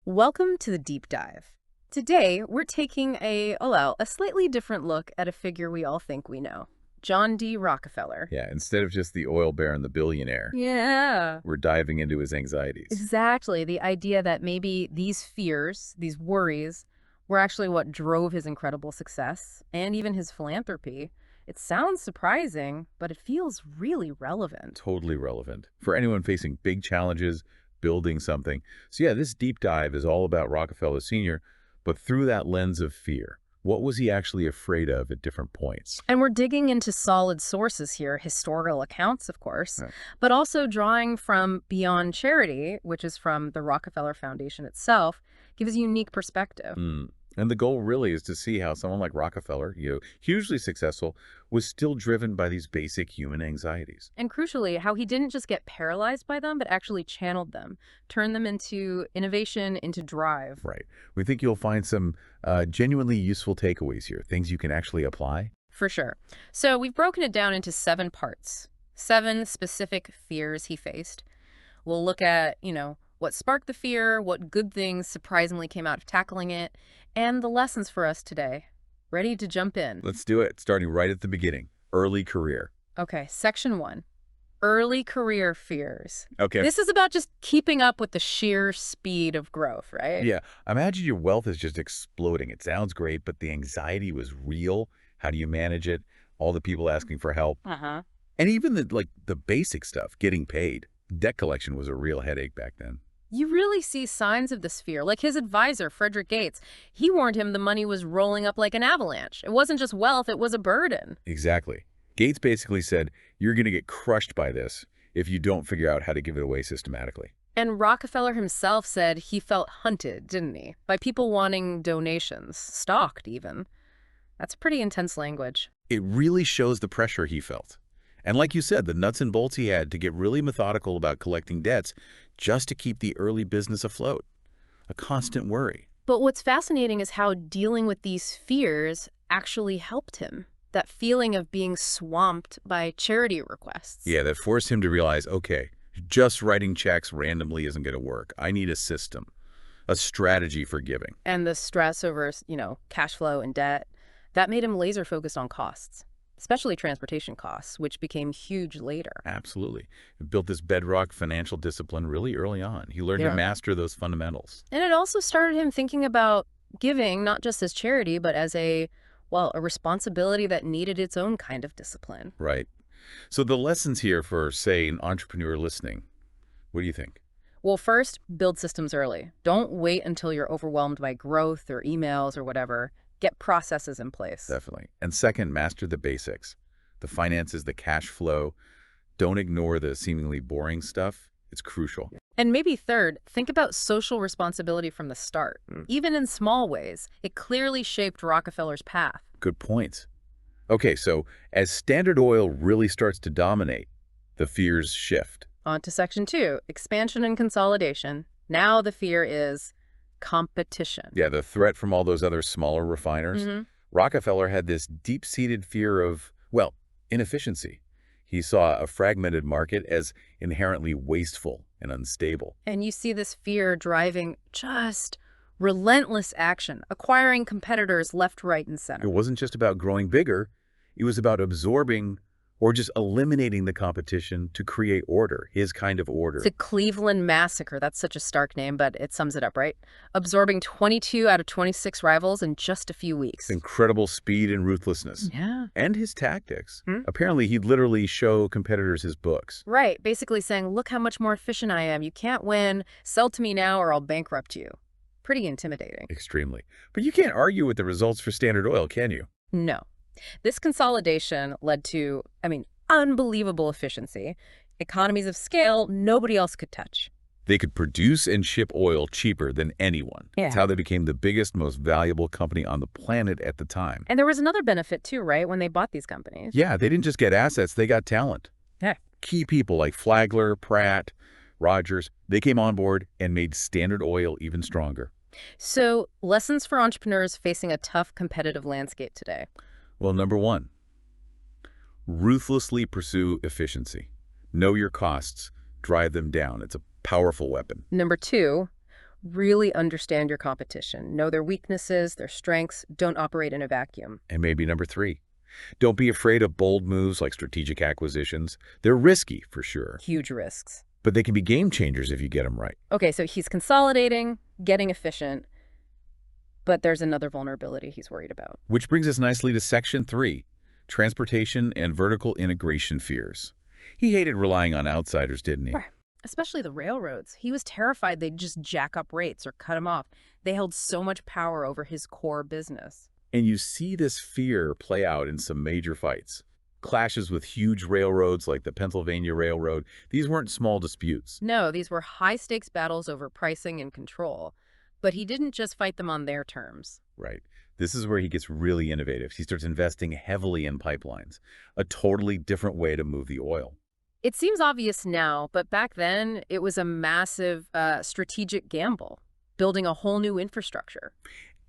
Welcome to the deep dive. Today, we're taking a slightly different look at a figure we all think we know, John D. Rockefeller. Yeah, instead of just the oil baron, the billionaire, Yeah. we're diving into his anxieties. Exactly. The idea that maybe these fears, these worries, were actually what drove his incredible success and even his philanthropy. It sounds surprising, but it feels really relevant. Totally relevant for anyone facing big challenges, building something. So yeah, this deep dive is all about Rockefeller Sr., but through that lens of fear. What was he actually afraid of at different points? And we're digging into solid sources here, historical accounts, of course, Right. but also drawing from beyond charity, which is from the Rockefeller Foundation itself, gives a unique perspective. Mm. And the goal really is to see how someone like Rockefeller, hugely successful, was still driven by these basic human anxieties. And crucially, how he didn't just get paralyzed by them, but actually channeled them, turned them into innovation, into drive. Right. We think you'll find some genuinely useful takeaways here, things you can actually apply. For sure. So we've broken it down into 7 parts, 7 specific fears he faced. We'll look at, what sparked the fear, what good things surprisingly came out of tackling it, and the lessons for us today. Ready to jump in? Let's do it, starting right at the beginning. Early career. Okay, section 1. Early career fears. Okay. This is about just keeping up with the sheer speed of growth, right? Yeah. Imagine your wealth is just exploding. It sounds great, but the anxiety was real. How do you manage it? All the people asking for help. Uh-huh. And even the basic stuff, getting paid. Debt collection was a real headache back then. You really see signs of this fear. Like his advisor, Frederick Gates, he warned him the money was rolling up like an avalanche. It wasn't just wealth, it was a burden. Exactly. Gates basically said, you're going to get crushed by this if you don't figure out how to give it away systematically. And Rockefeller himself said he felt hunted, didn't he? By people wanting donations, stalked even. That's pretty intense language. It really shows the pressure he felt. And like you said, the nuts and bolts he had to get really methodical about collecting debts just to keep the early business afloat. A constant worry. But what's fascinating is how dealing with these fears actually helped him. That feeling of being swamped by charity requests. Yeah, that forced him to realize, okay, just writing checks randomly isn't going to work. I need a system, a strategy for giving. And the stress over, cash flow and debt, that made him laser focused on costs, especially transportation costs, which became huge later. Absolutely. He built this bedrock financial discipline really early on. He learned to master those fundamentals. And it also started him thinking about giving, not just as charity, but as a responsibility that needed its own kind of discipline. Right. So the lessons here for, say, an entrepreneur listening, what do you think? Well, first, build systems early. Don't wait until you're overwhelmed by growth or emails or whatever. Get processes in place. Definitely. And second, master the basics. The finances, the cash flow. Don't ignore the seemingly boring stuff. It's crucial. And maybe third, think about social responsibility from the start. Even in small ways, it clearly shaped Rockefeller's path. Good points. Okay, so as Standard Oil really starts to dominate, the fears shift. On to section 2, expansion and consolidation. Now the fear is competition. Yeah, the threat from all those other smaller refiners. Rockefeller had this deep-seated fear of, inefficiency. He saw a fragmented market as inherently wasteful and unstable. And you see this fear driving just relentless action, acquiring competitors left, right, and It center. wasn't just about growing bigger. It was about absorbing or just eliminating the competition to create order, his kind of order. The Cleveland Massacre, that's such a stark name, but it sums it up, right? Absorbing 22 out of 26 rivals in just a few weeks. Incredible speed and ruthlessness. Yeah. And his tactics. Apparently, he'd literally show competitors his books. Right, basically saying, look how much more efficient I am. You can't win. Sell to me now or I'll bankrupt you. Pretty intimidating. Extremely. But you can't argue with the results for Standard Oil, can you? No. This consolidation led to, unbelievable efficiency, economies of scale nobody else could touch. They could produce and ship oil cheaper than anyone. Yeah. That's how they became the biggest, most valuable company on the planet at the time. And there was another benefit too, right, when they bought these companies? Yeah, they didn't just get assets, they got talent. Yeah. Key people like Flagler, Pratt, Rogers, they came on board and made Standard Oil even stronger. So, lessons for entrepreneurs facing a tough competitive landscape today. Well, number 1, ruthlessly pursue efficiency. Know your costs, drive them down. It's a powerful weapon. Number 2, Really understand your competition. Know their weaknesses, their strengths. Don't operate in a vacuum. And maybe number 3, don't be afraid of bold moves like strategic acquisitions. They're risky, for sure, Huge risks. but they can be game changers if you get them right. Okay, so he's consolidating, getting efficient, but there's another vulnerability he's worried about. Which brings us nicely to Section 3, transportation and vertical integration fears. He hated relying on outsiders, didn't he? Right. Especially the railroads. He was terrified they'd just jack up rates or cut him off. They held so much power over his core business. And you see this fear play out in some major fights. Clashes with huge railroads like the Pennsylvania Railroad. These weren't small disputes. No, these were high-stakes battles over pricing and control. But he didn't just fight them on their terms. Right. This is where he gets really innovative. He starts investing heavily in pipelines, a totally different way to move the oil. It seems obvious now, but back then it was a massive strategic gamble, building a whole new infrastructure.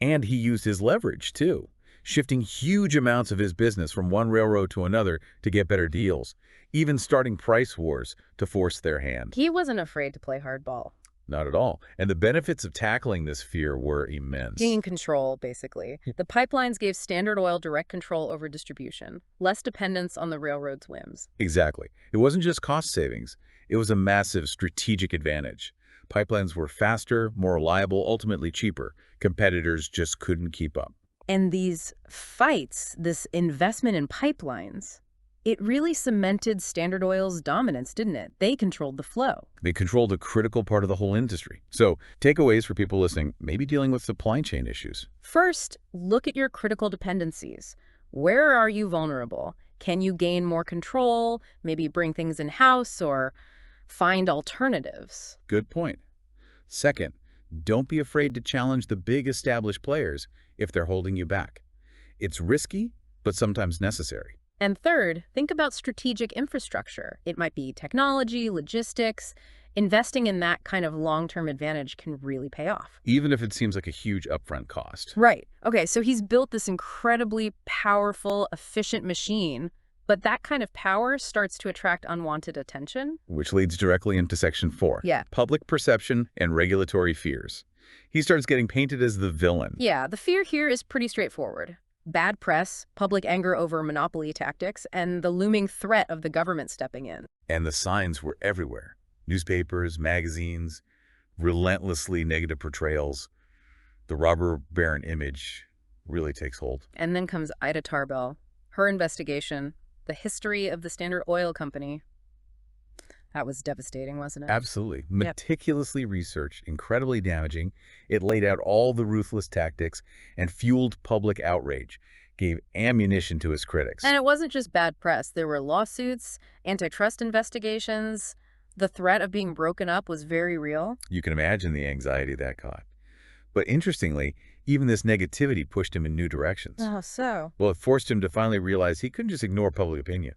And he used his leverage, too, shifting huge amounts of his business from one railroad to another to get better deals, even starting price wars to force their hand. He wasn't afraid to play hardball. Not at all. And the benefits of tackling this fear were immense. Gaining control, basically. The pipelines gave Standard Oil direct control over distribution, less dependence on the railroad's whims. Exactly. It wasn't just cost savings. It was a massive strategic advantage. Pipelines were faster, more reliable, ultimately cheaper. Competitors just couldn't keep up. And these fights, this investment in pipelines, it really cemented Standard Oil's dominance, didn't it? They controlled the flow. They controlled a critical part of the whole industry. So, takeaways for people listening, maybe dealing with supply chain issues. First, look at your critical dependencies. Where are you vulnerable? Can you gain more control, maybe bring things in-house, or find alternatives? Good point. Second, don't be afraid to challenge the big established players if they're holding you back. It's risky, but sometimes necessary. And third, think about strategic infrastructure. It might be technology, logistics. Investing in that kind of long-term advantage can really pay off. Even if it seems like a huge upfront cost. Right. Okay, so he's built this incredibly powerful, efficient machine, but that kind of power starts to attract unwanted attention. Which leads directly into Section 4. Yeah. Public perception and regulatory fears. He starts getting painted as the villain. Yeah, the fear here is pretty straightforward. Bad press, public anger over monopoly tactics, and the looming threat of the government stepping in. And the signs were everywhere. Newspapers, magazines, relentlessly negative portrayals. The robber baron image really takes hold. And then comes Ida Tarbell, her investigation, the history of the Standard Oil Company. That was devastating, wasn't it? Absolutely. Meticulously researched, incredibly damaging. It laid out all the ruthless tactics and fueled public outrage, gave ammunition to his critics. And it wasn't just bad press. There were lawsuits, antitrust investigations. The threat of being broken up was very real. You can imagine the anxiety that caused. But interestingly, even this negativity pushed him in new directions. Oh, so? Well, it forced him to finally realize he couldn't just ignore public opinion.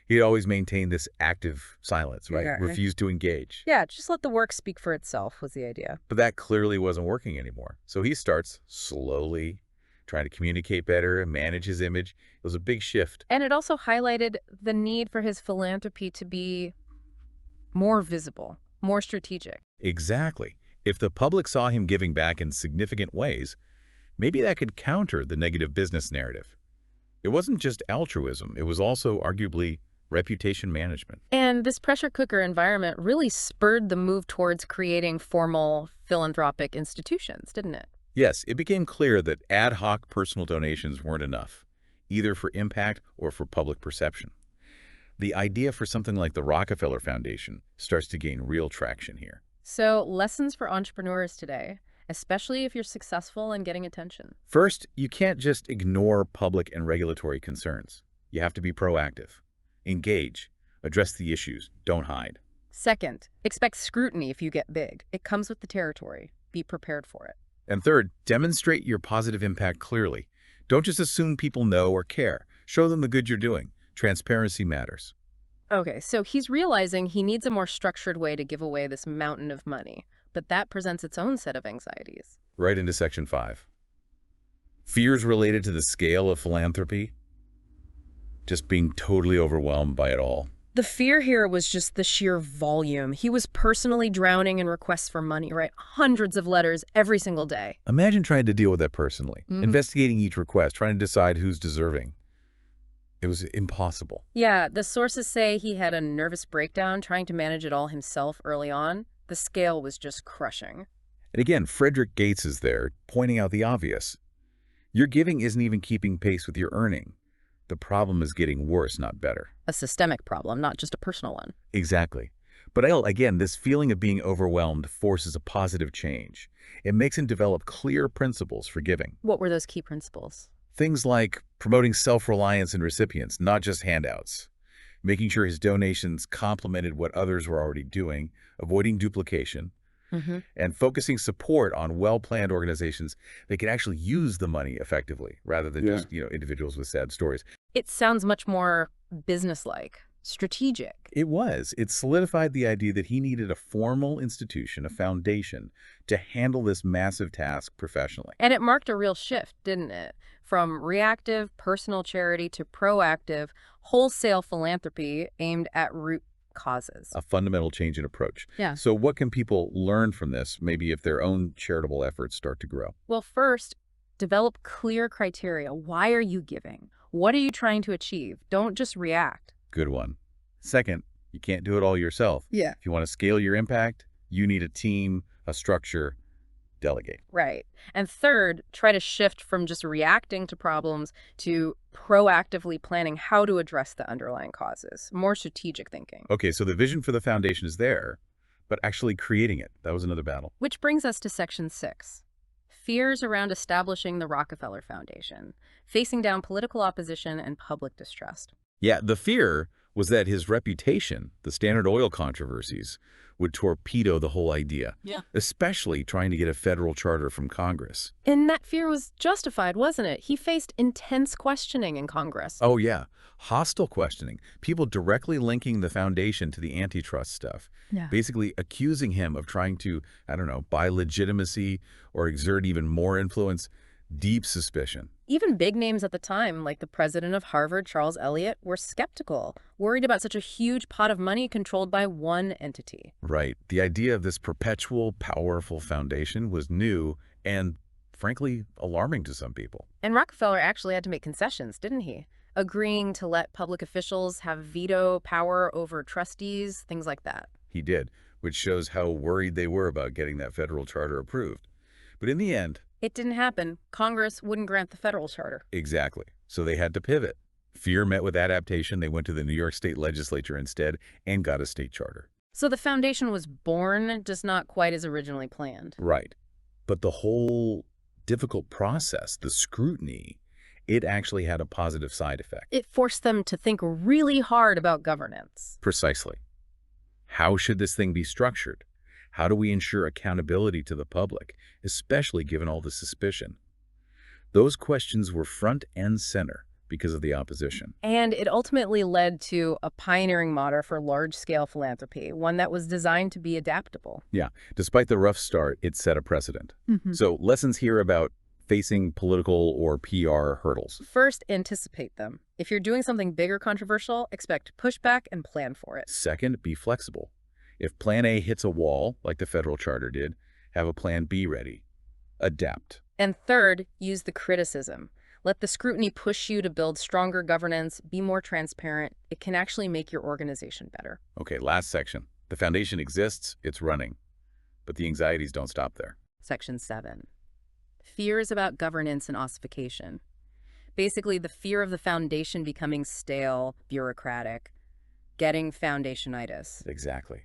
He'd always maintained this active silence, right? Yeah. Refused to engage. Yeah, just let the work speak for itself was the idea. But that clearly wasn't working anymore. So he starts slowly trying to communicate better and manage his image. It was a big shift. And it also highlighted the need for his philanthropy to be more visible, more strategic. Exactly. If the public saw him giving back in significant ways, maybe that could counter the negative business narrative. It wasn't just altruism. It was also arguably reputation management. And this pressure cooker environment really spurred the move towards creating formal philanthropic institutions, didn't it? Yes, it became clear that ad hoc personal donations weren't enough, either for impact or for public perception. The idea for something like the Rockefeller Foundation starts to gain real traction here. So, lessons for entrepreneurs today, especially if you're successful in getting attention. First, you can't just ignore public and regulatory concerns. You have to be proactive. Engage. Address the issues. Don't hide. Second, expect scrutiny if you get big. It comes with the territory. Be prepared for it. And third, demonstrate your positive impact clearly. Don't just assume people know or care. Show them the good you're doing. Transparency matters. Okay, so he's realizing he needs a more structured way to give away this mountain of money, but that presents its own set of anxieties. Right into Section 5. Fears related to the scale of philanthropy. Just being totally overwhelmed by it all. The fear here was just the sheer volume. He was personally drowning in requests for money, right? Hundreds of letters every single day. Imagine trying to deal with that personally, Mhm. investigating each request, trying to decide who's deserving. It was impossible. Yeah, the sources say he had a nervous breakdown trying to manage it all himself early on. The scale was just crushing. And again, Frederick Gates is there, pointing out the obvious. Your giving isn't even keeping pace with your earning. The problem is getting worse, not better. A systemic problem, not just a personal one. Exactly. But again, this feeling of being overwhelmed forces a positive change. It makes him develop clear principles for giving. What were those key principles? Things like promoting self-reliance in recipients, not just handouts. Making sure his donations complemented what others were already doing, avoiding duplication, Hmm. and focusing support on well-planned organizations that can actually use the money effectively, rather than just, individuals with sad stories. It sounds much more businesslike, strategic. It was. It solidified the idea that he needed a formal institution, a foundation, to handle this massive task professionally. And it marked a real shift, didn't it? From reactive personal charity to proactive wholesale philanthropy aimed at root causes. A fundamental change in approach. Yeah. So what can people learn from this, maybe if their own charitable efforts start to grow? Well, first, develop clear criteria. Why are you giving? What are you trying to achieve? Don't just react. Good one. Second, you can't do it all yourself. Yeah. If you want to scale your impact, you need a team, a structure, delegate. Right. And third, try to shift from just reacting to problems to proactively planning how to address the underlying causes. More strategic thinking. Okay, so the vision for the foundation is there, but actually creating it, that was another battle. Which brings us to Section 6. Fears around establishing the Rockefeller Foundation, facing down political opposition and public distrust. Yeah, the fear was that his reputation, the Standard Oil controversies, would torpedo the whole idea. Yeah. Especially trying to get a federal charter from Congress. And that fear was justified, wasn't it? He faced intense questioning in Congress. Oh, yeah. Hostile questioning. People directly linking the foundation to the antitrust stuff. Yeah. Basically accusing him of trying to, I don't know, buy legitimacy or exert even more influence. Deep suspicion. Even big names at the time, like the president of Harvard, Charles Eliot, were skeptical, worried about such a huge pot of money controlled by one entity. Right. The idea of this perpetual, powerful foundation was new and, frankly, alarming to some people. And Rockefeller actually had to make concessions, didn't he? Agreeing to let public officials have veto power over trustees, things like that. He did, which shows how worried they were about getting that federal charter approved. But in the end, it didn't happen. Congress wouldn't grant the federal charter. exactly. So they had to pivot. Fear met with adaptation. They went to the New York State legislature instead and got a state charter. So the foundation was born, just not quite as originally planned. Right. But the whole difficult process, the scrutiny, it actually had a positive side effect. It forced them to think really hard about governance. Precisely. How should this thing be structured? How do we ensure accountability to the public, especially given all the suspicion? Those questions were front and center because of the opposition. And it ultimately led to a pioneering model for large-scale philanthropy, one that was designed to be adaptable. Yeah, despite the rough start, it set a precedent. So lessons here about facing political or PR hurdles. First, anticipate them. If you're doing something big or controversial, expect pushback and plan for it. Second, be flexible. If plan A hits a wall, like the federal charter did, have a plan B ready. Adapt. And third, use the criticism. Let the scrutiny push you to build stronger governance, be more transparent. It can actually make your organization better. Okay, last section. The foundation exists, it's running. But the anxieties don't stop there. Section 7. Fears about governance and ossification. Basically, the fear of the foundation becoming stale, bureaucratic, getting foundationitis. Exactly.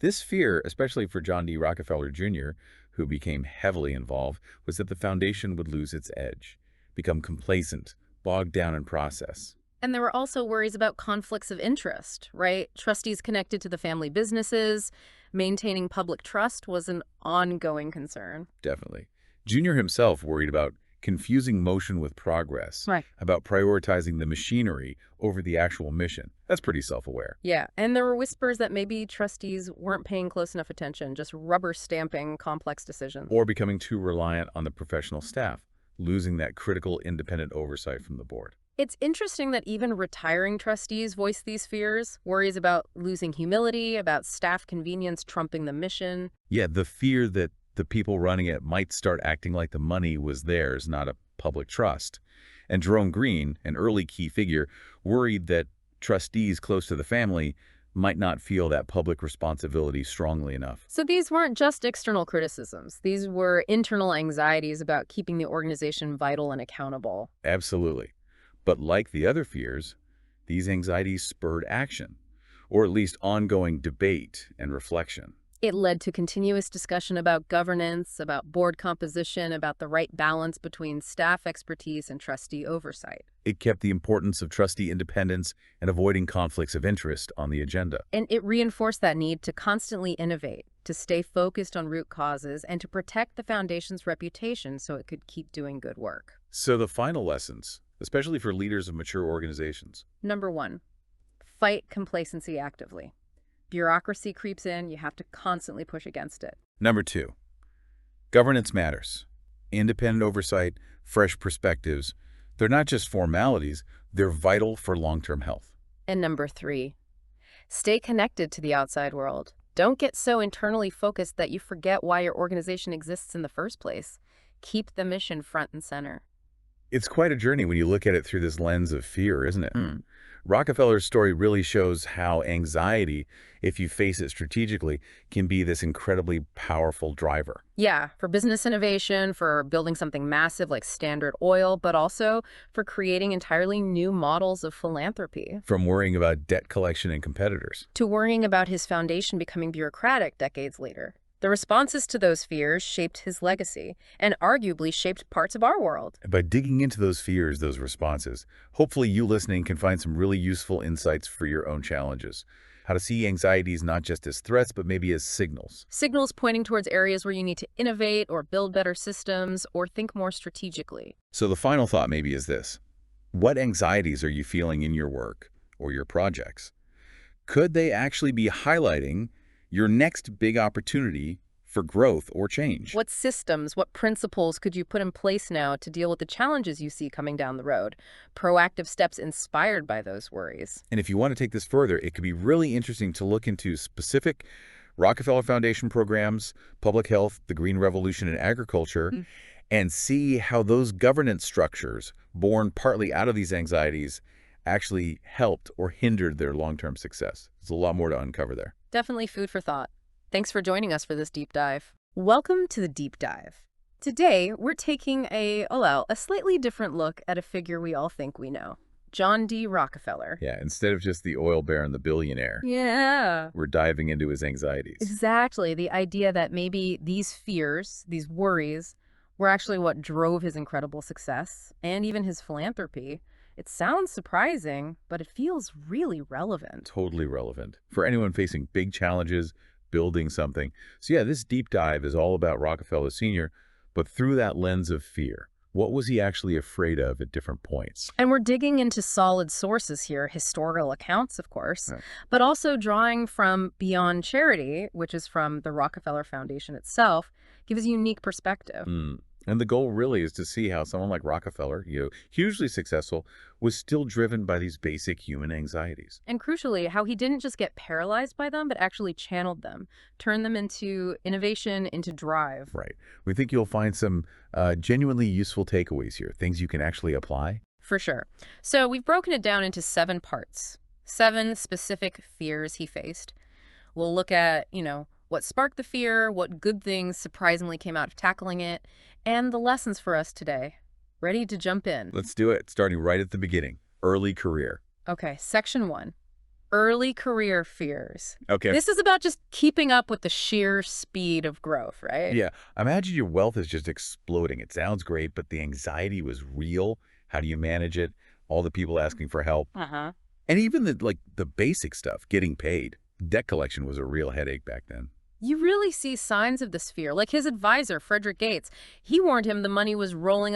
This fear, especially for John D. Rockefeller Jr., who became heavily involved, was that the foundation would lose its edge, become complacent, bogged down in process. And there were also worries about conflicts of interest, right? Trustees connected to the family businesses, maintaining public trust was an ongoing concern. Definitely. Jr. himself worried about confusing motion with progress, Right. about prioritizing the machinery over the actual mission. That's pretty self-aware. Yeah, and there were whispers that maybe trustees weren't paying close enough attention, just rubber stamping complex decisions. Or becoming too reliant on the professional staff, losing that critical independent oversight from the board. It's interesting that even retiring trustees voice these fears, worries about losing humility, about staff convenience trumping the mission. Yeah, the fear that the people running it might start acting like the money was theirs, not a public trust. And Jerome Green, an early key figure, worried that trustees close to the family might not feel that public responsibility strongly enough. So these weren't just external criticisms. These were internal anxieties about keeping the organization vital and accountable. Absolutely. But like the other fears, these anxieties spurred action, or at least ongoing debate and reflection. It led to continuous discussion about governance, about board composition, about the right balance between staff expertise and trustee oversight. It kept the importance of trustee independence and avoiding conflicts of interest on the agenda. And it reinforced that need to constantly innovate, to stay focused on root causes, and to protect the foundation's reputation so it could keep doing good work. So the final lessons, especially for leaders of mature organizations. Number one, fight complacency actively. Bureaucracy creeps in, you have to constantly push against it. Number two, governance matters. Independent oversight, fresh perspectives, they're not just formalities, they're vital for long-term health. And number three, stay connected to the outside world. Don't get so internally focused that you forget why your organization exists in the first place. Keep the mission front and center. It's quite a journey when you look at it through this lens of fear, isn't it? Rockefeller's story really shows how anxiety, if you face it strategically, can be this incredibly powerful driver. Yeah, for business innovation, for building something massive like Standard Oil, but also for creating entirely new models of philanthropy. From worrying about debt collection and competitors. To worrying about his foundation becoming bureaucratic decades later. The responses to those fears shaped his legacy and arguably shaped parts of our world. By digging into those fears, those responses, hopefully you listening can find some really useful insights for your own challenges. How to see anxieties not just as threats, but maybe as signals. Signals pointing towards areas where you need to innovate or build better systems or think more strategically. So the final thought maybe is this. What anxieties are you feeling in your work or your projects? Could they actually be highlighting your next big opportunity for growth or change? What systems, what principles could you put in place now to deal with the challenges you see coming down the road? Proactive steps inspired by those worries. And if you want to take this further, it could be really interesting to look into specific Rockefeller Foundation programs, public health, the green revolution in agriculture, and see how those governance structures, born partly out of these anxieties, actually helped or hindered their long-term success. There's a lot more to uncover there. Definitely food for thought. Thanks for joining us for this deep dive. Welcome to the deep dive. Today, we're taking a slightly different look at a figure we all think we know. John D. Rockefeller. Yeah, instead of just the oil baron, the billionaire, Yeah. we're diving into his anxieties. Exactly. The idea that maybe these fears, these worries, were actually what drove his incredible success and even his philanthropy. It sounds surprising, but it feels really relevant. Totally relevant for anyone facing big challenges, building something. So yeah, this deep dive is all about Rockefeller Sr., but through that lens of fear. What was he actually afraid of at different points? And we're digging into solid sources here, historical accounts, of course, Right. but also drawing from Beyond Charity, which is from the Rockefeller Foundation itself, gives a unique perspective. And the goal really is to see how someone like Rockefeller, hugely successful, was still driven by these basic human anxieties. And crucially, how he didn't just get paralyzed by them, but actually channeled them, turned them into innovation, into drive. Right. We think you'll find some genuinely useful takeaways here, things you can actually apply. For sure. So we've broken it down into 7 parts, 7 specific fears he faced. We'll look at, what sparked the fear, what good things surprisingly came out of tackling it, and the lessons for us today. Ready to jump in? Let's do it, starting right at the beginning, early career. Okay, section 1, early career fears. Okay. This is about just keeping up with the sheer speed of growth, right? Yeah, imagine your wealth is just exploding. It sounds great, but the anxiety was real. How do you manage it? All the people asking for help. Uh-huh. And even the basic stuff, getting paid. Debt collection was a real headache back then. You really see signs of this fear. Like his advisor, Frederick Gates, he warned him the money was rolling